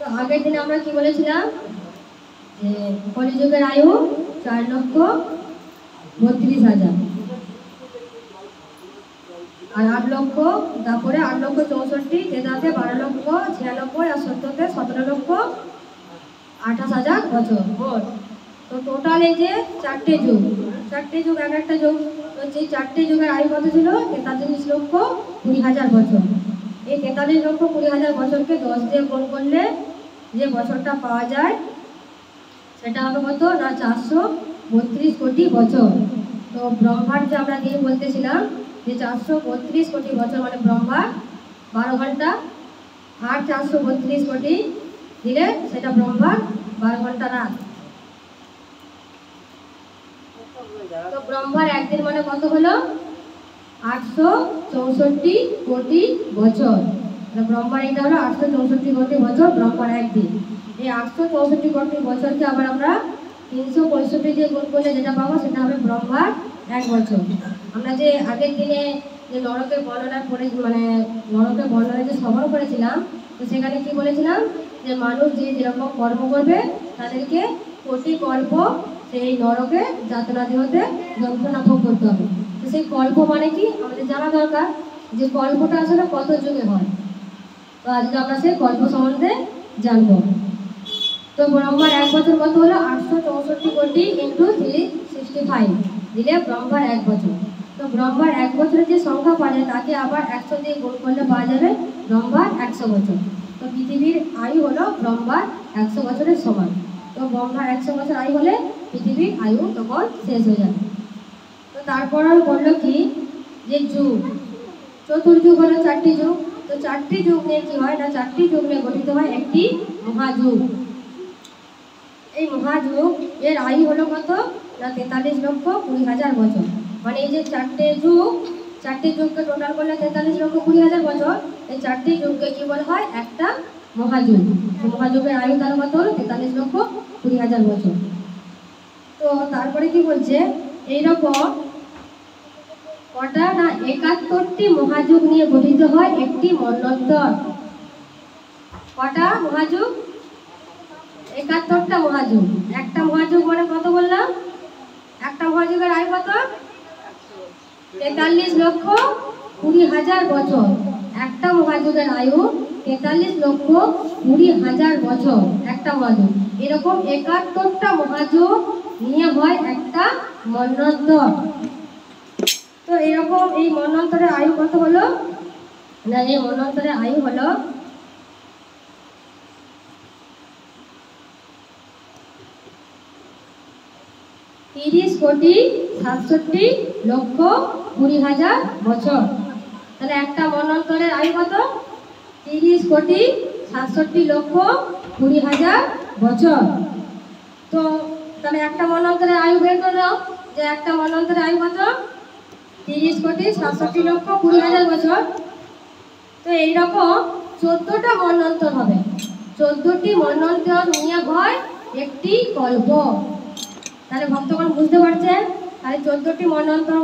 তো আগের দিনে আমরা কি বলেছিলাম যে কলিযুগের আয়ু 4,32,000 আর 8 লক্ষ, তারপরে 8 লক্ষ 64, তেতাতে 12 লক্ষ 96 আর 70-তে 17 লক্ষ 28,000 বছর মোট। তো টোটাল এই যে চারটে যুগ এক একটা যুগ, তো সেই চারটে যুগের আয়ু কত ছিল? 43,20,000 বছর। এই 43,20,000 বছরকে 10 দিয়ে গুণ করলে যে বছরটা পাওয়া যায় সেটা হবে কত না 432 কোটি বছর। তো ব্রহ্মার যে আমরা দিন বলতেছিলাম যে 432 কোটি বছর মানে ব্রহ্মার 12 ঘন্টা, আর 432 কোটি দিলে সেটা ব্রহ্মার 12 ঘন্টা রাত। তো ব্রহ্মার একদিন মানে কত হলো? 864 কোটি বছর। ব্রহ্মার এটা হলো 864 কোটি বছর ব্রহ্মার একদিন। এই 864 কোটি বছরকে আবার আমরা 365 দিয়ে গুণ করলে যেটা পাবো সেটা হবে ব্রহ্মার 1 বছর। আমরা যে আগের দিনে যে নরকের বর্ণনা করে মানে নরকের বর্ণনা যে শ্রবণ করেছিলাম, তো সেখানে কি বলেছিলাম যে মানুষ যে যেরকম কর্ম করবে তাদেরকে কোটি কল্প সেই নরকে যাতনা দেহতে যন্ত্রণা ভোগ করতে হবে। তো সেই কল্প মানে কি আমাদের জানা দরকার যে কল্পটা আসলে কত যুগে হয়। তো আজকে আমরা সেই কল্প সম্বন্ধে জানবো। তো ব্রহ্মার 1 বছর কত হলো? 864 কোটি ইন্টু 365 দিলে ব্রহ্মার 1 বছর। তো ব্রহ্মার 1 বছরের যে সংখ্যা পাওয়া যায় তাকে আবার 100 দিয়ে গুণ করলে পাওয়া যাবে ব্রহ্মার 100 বছর। তো পৃথিবীর আয়ু হলো ব্রহ্মার 100 বছরের সমান। তো ব্রহ্মার 100 বছর আয়ু হলে পৃথিবীর আয়ু তখন শেষ হয়ে যাবে। তো তারপর বললো কি যে যুগ, চতুর্যুগ হলো 4টি যুগ। তো 4টি যুগ নিয়ে কি হয় না 4টি যুগ নিয়ে গঠিত হয় একটি মহাযুগ। এই মহাযুগ এর আয়ু হলো কত না 43,20,000 বছর। মানে এই যে 4টে যুগকে টোটাল করলে 43,20,000 বছর। এই 4টি যুগকে কি বলা হয়? একটা মহাযুগ। মহাযুগের আয়ু তার কত হলো 43,20,000 বছর। তো তারপরে কি বলছে এইরকম কটা না 71টি মহাযুগ নিয়ে গঠিত হয় একটি মন্বন্তর। কটা মহাযুগ? 71টা মহাযুগ। একটা মহাযুগ মানে কত বললাম? একটা মহাযুগের আয়ু কত? 43,20,000 বছর। একটা মহাযুগের আয়ু 43,20,000 বছর একটা মহাযুগ। এরকম 71টা মহাযুগ নিয়ে হয় একটা মন্বন্তর। তো এরকম এই মন্বন্তরের আয়ু কত হলো না এই মন্বন্তরের আয়ু হলো 30,67,20,000 বছর। তাহলে একটা মন্বন্তরের আয়ু কত? 30,67,20,000 বছর। তো তাহলে একটা মন্বন্তরের আয়ু বের করলাম যে একটা মন্বন্তরের আয়ু কত? 30,67,20,000 বছর। তো এইরকম 14টা মন্বন্তর হবে। 14টি মন্বন্তর নিয়ে হয় একটি কল্প। তাহলে ভক্তগণ বুঝতে পারছেন? তাহলে 14টি মন্বন্তর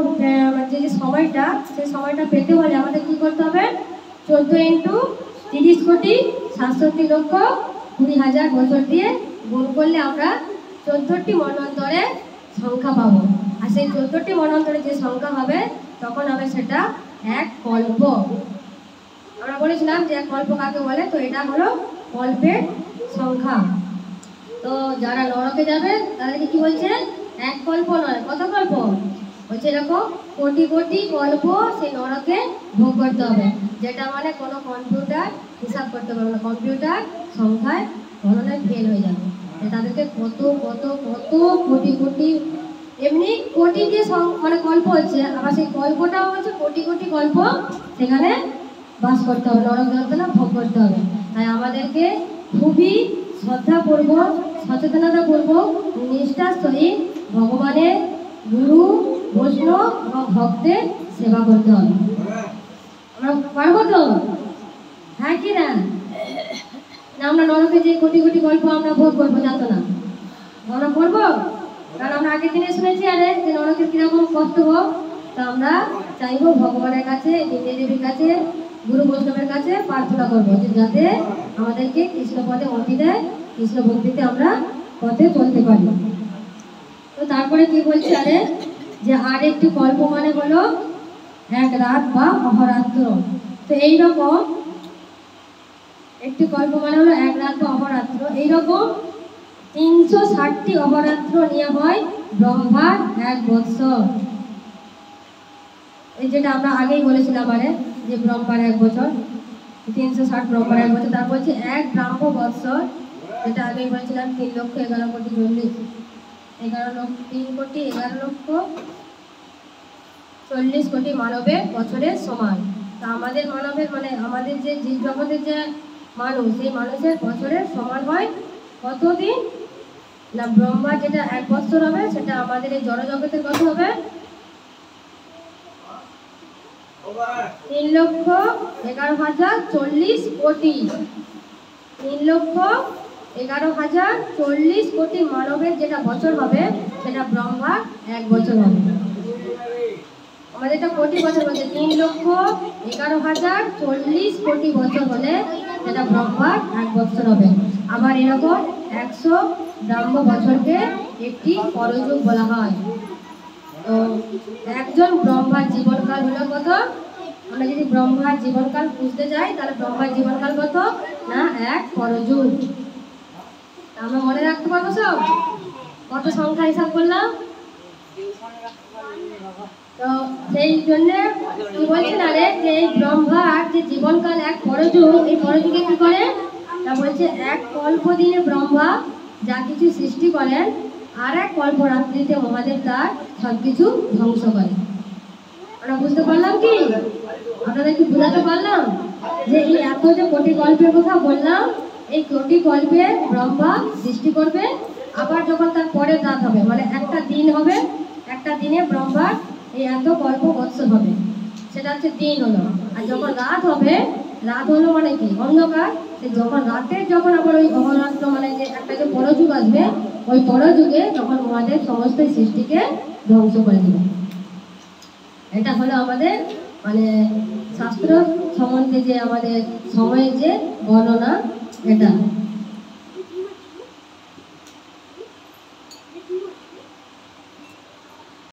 যে সময়টা সেই সময়টা পেতে হলে আমাদের কি করতে হবে? 14 ইন্টু 30,67,20,000 বছর দিয়ে গুণ করলে আমরা 14টি মন্বন্তরের সংখ্যা পাবো। আর সেই 14টি মন্বন্তরের যে সংখ্যা হবে তখন হবে সেটা এক কল্প। আমরা বলেছিলাম যে এক কল্প কাকে বলে, তো এটা হলো কল্পের সংখ্যা। তো যারা নরকে যাবে তাদেরকে কি বলছে? এক কল্প নয়, কত কল্প বলছে? এরকম কোটি কোটি কল্প সেই নরকে ভোগ করতে হবে, যেটা মানে কোনো কম্পিউটার হিসাব করতে পারবে না। কম্পিউটার সংখ্যায় গণনায় ফেল হয়ে যাবে। তাদেরকে কত কত কত কোটি কোটি এমনি কোটি দিয়ে মানে কল্প হচ্ছে, আবার সেই কল্পটাও হচ্ছে কোটি কোটি কল্প সেখানে বাস করতে হবে, নরক যন্ত্রণা ভোগ করতে হবে। তাই আমাদেরকে খুবই শ্রদ্ধাপূর্বক সচেতনতাপূর্বক নিষ্ঠার সহিত ভগবানের গুরু বৈষ্ণব এবং ভক্তের সেবা করতে হবে। আমরা পারবো তো? হ্যাঁ কি না? আমরা নরকে যে কোটি কোটি গল্প আমরা ভোগ করবো জানতো না, আমরা করবো? কারণ আমরা আগের দিনে শুনেছি আরে যে নরকের কিরকম কষ্ট হোক। তা আমরা চাইবো ভগবানের কাছে, দেবী দেবীর কাছে গুরু বৈষ্ণবের কাছে প্রার্থনা করবো যে যাতে আমাদেরকে কৃষ্ণ পদে মতি দেয়, কৃষ্ণ ভক্তিতে আমরা পথে চলতে পারি। তো তারপরে কি বলছে আরে যে আর একটি কল্প মানে হলো এক রাত বা অহরাত্র। তো এইরকম একটি কল্প মানে হলো এক রাত বা অহরাত্র। এইরকম 360টি অহরাত্র নেওয়া হয় ব্রহ্মার 1 বৎসর। এই যেটা আমরা আগেই বলেছিলাম যে ব্রহ্মার 1 বছর, 360 ব্রহ্মার 1 বছর। তারপর হচ্ছে 1 ব্রাহ্ম বৎসর, যেটা আগেই বলেছিলাম 3,11,40,000 মানবের বছরের সমান। তা আমাদের মানবের মানে আমাদের যে জীব জগতের যে মানুষ, সেই মানুষের বছরের সমান হয় কতদিন না? ব্রহ্মা যেটা 1 বৎসর হবে সেটা আমাদের এই জড়জগতের কত হবে? 3,11,040 কোটি। 3,11,040 কোটি মানবের যেটা বছর হবে সেটা ব্রহ্মার 1 বছর হবে। আমাদের এটা কোটি বছর বলছে, 3,11,040 কোটি বছর হলে সেটা ব্রহ্মার 1 বছর হবে। আবার এরকম 100 ব্রাহ্ম বছরকে একটি পরযুগ বলা হয়। তো একজন ব্রহ্মার জীবনকাল হলো কত? আমরা যদি ব্রহ্মার জীবনকাল বুঝতে যাই তাহলে ব্রহ্মার জীবনকাল কত না 1 পরযুগ। আমরা মনে রাখতে পারবো সব? কত সংখ্যা হিসাব করলাম? তো সেই জন্য কি বলছেন আরে যে ব্রহ্মার যে জীবনকাল 1 পরযুগ, এই পরযুগে কি করে তা বলছে 1 কল্প দিনে ব্রহ্মা যা কিছু সৃষ্টি করেন আর 1 কল্পরাত্রিতে মহাদেব তার সবকিছু ধ্বংস করে। আমরা বুঝতে পারলাম কি? আপনাদের কি বুঝাতে পারলাম যে এই এত যে কোটি কল্পের কথা বললাম, এই কোটি কল্পে ব্রহ্মা সৃষ্টি করবে, আবার যখন তার পরের রাত হবে মানে একটা দিন হবে, একটা দিনে ব্রহ্মার এই এত কল্প বৎসর হবে, সেটা হচ্ছে দিন হলো। আর যখন রাত হবে, রাত হলো মানে কি অন্ধকার, যখন রাতে যখন আবার ওই অহরাত্র মানে যে একটা যে পরযুগ আসবে, ওই পরযুগে তখন মহাদেব সমস্ত সৃষ্টিকে ধ্বংস করে দেবে। এটা হলো আমাদের মানে শাস্ত্র সম্বন্ধে যে আমাদের সময়ের যে বর্ণনা এটা।